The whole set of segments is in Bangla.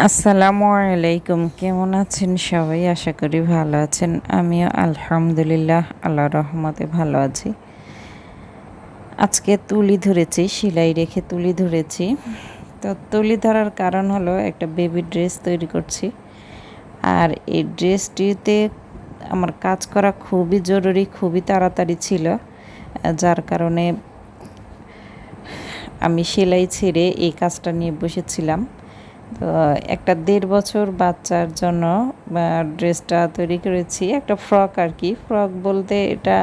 আসসালামু আলাইকুম। কেমন আছেন সবাই? আশা করি ভালো আছেন। আমিও আলহামদুলিল্লাহ আল্লাহর রহমতে ভালো আছি। আজকে তুলি ধরেছি, সেলাই রেখে তুলি ধরেছি। তো তুলি ধরার কারণ হলো একটা বেবি ড্রেস তৈরি করছি। আর এই ড্রেসটিতে আমার কাজ করা খুবই জরুরি, খুবই তাড়াতাড়ি ছিল, যার কারণে আমি সেলাই ছেড়ে এই কাজটা নিয়ে বসেছিলাম। তো একটা 1.5 বছর বাচ্চার জন্য ড্রেসটা তৈরি করেছি, একটা ফ্রক আর কি। ফ্রক বলতে এটা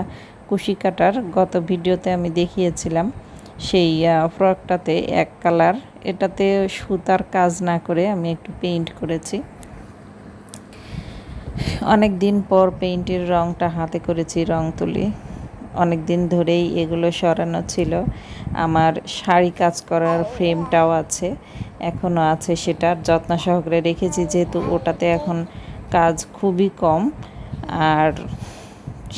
কুশি কাটার, গত ভিডিওতে আমি দেখিয়েছিলাম। সেই ফ্রকটাতে এক কালার, এটাতে সুতার কাজ না করে আমি একটু পেইন্ট করেছি। অনেক দিন পর পেইন্টের রঙটা হাতে করেছি, রং তুলি। অনেক দিন ধরেই এগুলো সরানো ছিল। আমার শাড়ি কাজ করার ফ্রেমটাও আছে, এখনও আছে, সেটার যত্ন সহকারে রেখেছি, যেহেতু ওটাতে এখন কাজ খুবই কম। আর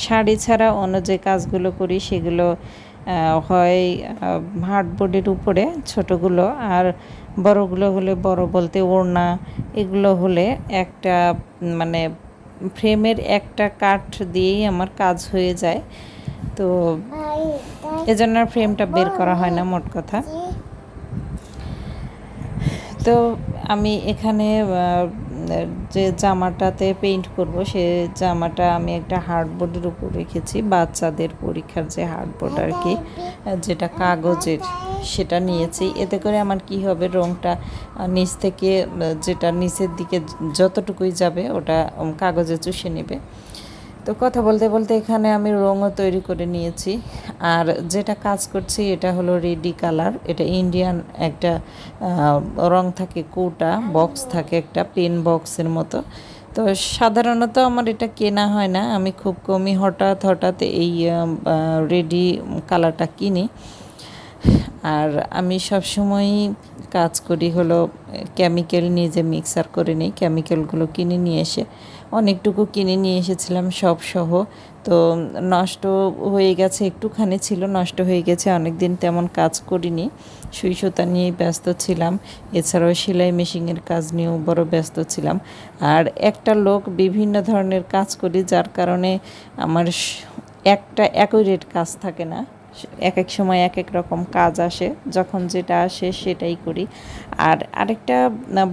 শাড়ি ছাড়া অন্য যে কাজগুলো করি সেগুলো হয় হার্ডবোর্ডের উপরে ছোটোগুলো, আর বড়গুলো হলে, বড় বলতে ওড়না, এগুলো হলে একটা মানে ফ্রেমের একটা কাঠ দিয়েই আমার কাজ হয়ে যায়। তো এজন্য ফ্রেমটা বের করা হয় না, মোট কথা। তো আমি এখানে যে জামাটাতে পেইন্ট করব, সে জামাটা আমি একটা হার্ডবোর্ডের উপর রেখেছি, বাচ্চাদের পরীক্ষার যে হার্ডবোর্ড আর কি, যেটা কাগজের, সেটা নিয়েছি। এতে করে আমার কি হবে, রঙটা নিচ থেকে, যেটা নিচের দিকে যতটুকুই যাবে ওটা কাগজে চুষে নেবে। তো কথা বলতে বলতে এখানে আমি রঙও তৈরি করে নিয়েছি। আর যেটা কাজ করছি এটা হলো রেডি কালার। এটা ইন্ডিয়ান একটা রং থাকে, কৌটা বক্স থাকে, একটা পেন বক্সের মতো। তো সাধারণত আমার এটা কেনা হয় না, আমি খুব কমই হঠাৎ হঠাৎ এই রেডি কালারটা কিনি। আর আমি সবসময়ই কাজ করি হলো কেমিক্যাল নিজে মিক্সার করে নিই, কেমিক্যালগুলো কিনে নিয়ে এসে, অনেকটুকু কিনে নিয়ে এসেছিলাম সব সহ। তো নষ্ট হয়ে গেছে, একটুখানি ছিল, নষ্ট হয়ে গেছে। অনেক দিন তেমন কাজ করিনি, সুই সুতা নিয়েই ব্যস্ত ছিলাম। এছাড়াও সেলাই মেশিনের কাজ নিয়েও বড় ব্যস্ত ছিলাম। আর একটা লোক বিভিন্ন ধরনের কাজ করি, যার কারণে আমার একটা অ্যাকুরেট কাজ থাকে না। এক এক সময় এক এক রকম কাজ আসে, যখন যেটা আসে সেটাই করি। আর আরেকটা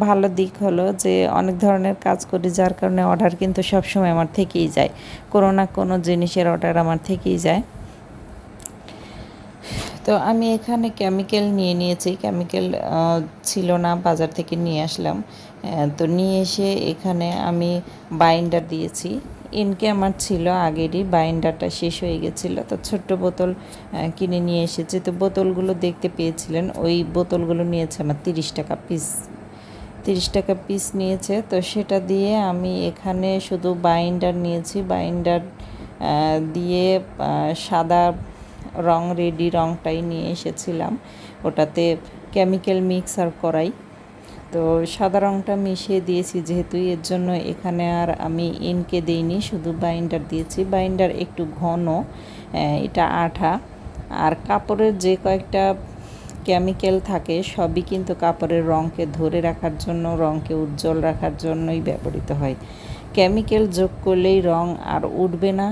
ভালো দিক হলো যে অনেক ধরনের কাজ করি, যার কারণে অর্ডার কিন্তু সবসময় আমার থেকেই যায়, কোনো না কোনো জিনিসের অর্ডার আমার থেকেই যায়। তো আমি এখানে কেমিক্যাল নিয়ে নিয়েছি, কেমিক্যাল ছিল না, বাজার থেকে নিয়ে আসলাম। তো নিয়ে এসে এখানে আমি বাইন্ডার দিয়েছি। ইনকে আমার ছিল আগেরই, বাইন্ডারটা শেষ হয়ে গেছিলো, তো ছোট্ট বোতল কিনে নিয়ে এসেছি। তো বোতলগুলো দেখতে পেয়েছিলেন, ওই বোতলগুলো নিয়েছে আমার 30 টাকা পিস, 30 টাকা পিস নিয়েছে। তো সেটা দিয়ে আমি এখানে শুধু বাইন্ডার নিয়েছি, বাইন্ডার দিয়ে সাদা রং, রেডি রংটাই নিয়ে এসেছিলাম, ওটাতে কেমিক্যাল মিক্সার করাই। তো সাদা রংটা মিশিয়ে দিয়েছি যেহেতু, এর জন্য এখানে আর আমি ইনকে দিইনি, শুধু বাইন্ডার দিয়েছি। বাইন্ডার একটু ঘন, এটা আঠা। আর কাপড়ের যে কয়েকটা কেমিক্যাল থাকে সবই কিন্তু কাপড়ের রঙকে ধরে রাখার জন্য, রঙকে উজ্জ্বল রাখার জন্যই ব্যবহৃত হয়। কেমিক্যাল যোগ করলেই রং আর উঠবে না।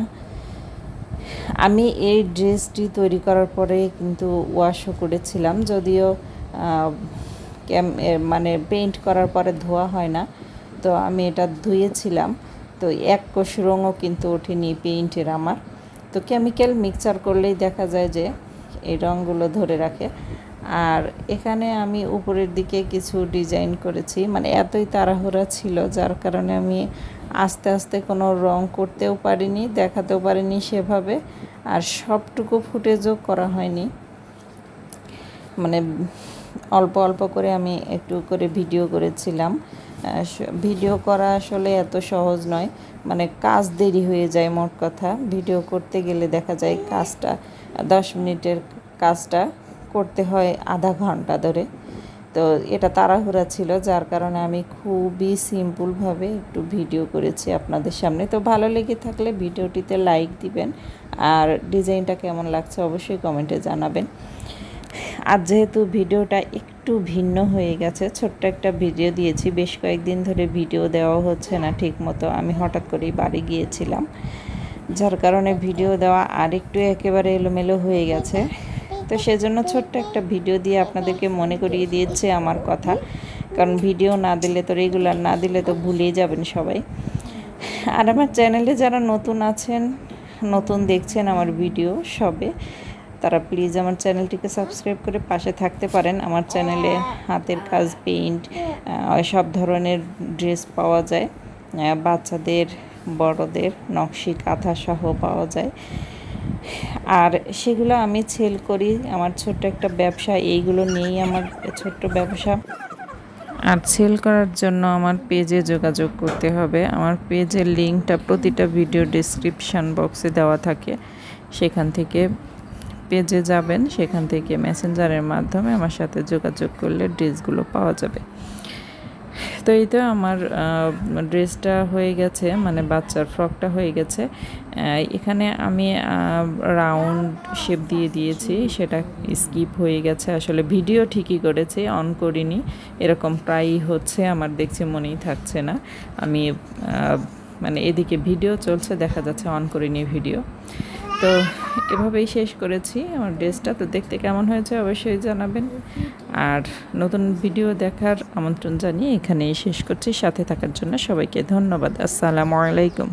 আমি এই ড্রেসটি তৈরি করার পরে কিন্তু ওয়াশও করেছিলাম, যদিও মানে পেইন্ট করার পরে ধোয়া হয় না, তো আমি এটা ধুয়েছিলাম। তো এক কোষ রঙও কিন্তু ওঠেনি পেইন্টের আমার। তো কেমিক্যাল মিক্সচার করলেই দেখা যায় যে এই রঙগুলো ধরে রাখে। আর এখানে আমি উপরের দিকে কিছু ডিজাইন করেছি, মানে এতই তাড়াহুড়া ছিল যার কারণে আমি আস্তে আস্তে কোনো রং করতেও পারিনি, দেখাতেও পারিনি সেভাবে। আর সবটুকু ফুটেজও করা হয়নি, মানে অল্প অল্প করে আমি একটু করে ভিডিও করেছিলাম। ভিডিও করা আসলে এত সহজ নয়, মানে কাজ দেরি হয়ে যায়, মোট কথা। ভিডিও করতে গেলে দেখা যায় কাজটা 10 মিনিটের কাজটা করতে হয় আধা ঘন্টা ধরে। তো এটা তাড়াহুড়া ছিল, যার কারণে আমি খুবই সিম্পলভাবে একটু ভিডিও করেছি আপনাদের সামনে। তো ভালো লেগে থাকলে ভিডিওটিতে লাইক দিবেন, আর ডিজাইনটা কেমন লাগছে অবশ্যই কমেন্টে জানাবেন। আর যেহেতু ভিডিওটা একটু একটু ভিন্ন হয়ে গেছে। ছোট্ট একটা ভিডিও দিয়েছি, বেশ কয়েকদিন ধরে ভিডিও দেওয়া হচ্ছে না ঠিক মতো। আমি হঠাৎ করেই বাড়ি গিয়েছিলাম, যার কারণে ভিডিও দেওয়া আরেকটু একেবারে এলোমেলো হয়ে গেছে। তো সেজন্য ছোট্ট একটা ভিডিও দিয়ে আপনাদেরকে মনে করিয়ে দিয়েছে আমার কথা, কারণ ভিডিও না দিলে তো, রেগুলার না দিলে তো ভুলেই যাবেন সবাই। আর আমার চ্যানেলে যারা নতুন আছেন, নতুন দেখছেন আমার ভিডিও সবে, তারা প্লিজ আমার চ্যানেলটিকে সাবস্ক্রাইব করে পাশে থাকতে পারেন। আমার চ্যানেলে হাতের কাজ, পেইন্ট, সব ধরনের ড্রেস পাওয়া যায়, বাচ্চাদের, বড়দের, নকশি কাঁথা সহ পাওয়া যায়। আর সেগুলো আমি সেল করি, আমার ছোট্ট একটা ব্যবসা, এইগুলো নিয়েই আমার ছোট্ট ব্যবসা। আর সেল করার জন্য আমার পেজে যোগাযোগ করতে হবে। আমার পেজের লিঙ্কটা প্রতিটা ভিডিও ডেসক্রিপশান বক্সে দেওয়া থাকে, সেখান থেকে পেজে যাবেন, সেখান থেকে মেসেঞ্জারের মাধ্যমে আমার সাথে যোগাযোগ করলে ড্রেসগুলো পাওয়া যাবে। তো এই তো আমার ড্রেসটা হয়ে গেছে, মানে বাচ্চার ফ্রকটা হয়ে গেছে। এখানে আমি রাউন্ড শেপ দিয়ে দিয়েছি, সেটা স্কিপ হয়ে গেছে। আসলে ভিডিও ঠিকই করেছি, অন করিনি, এরকম প্রায়ই হচ্ছে আমার, দেখছি মনেই থাকছে না। আমি মানে এদিকে ভিডিও চলছে, দেখা যাচ্ছে অন করিনি ভিডিও। তো এভাবেই শেষ করেছি আমার ড্রেসটা। তো দেখতে কেমন হয়েছে অবশ্যই জানাবেন। আর নতুন ভিডিও দেখার আমন্ত্রণ জানিয়ে এখানেই শেষ করছি। সাথে থাকার জন্য সবাইকে ধন্যবাদ। আসসালামু আলাইকুম।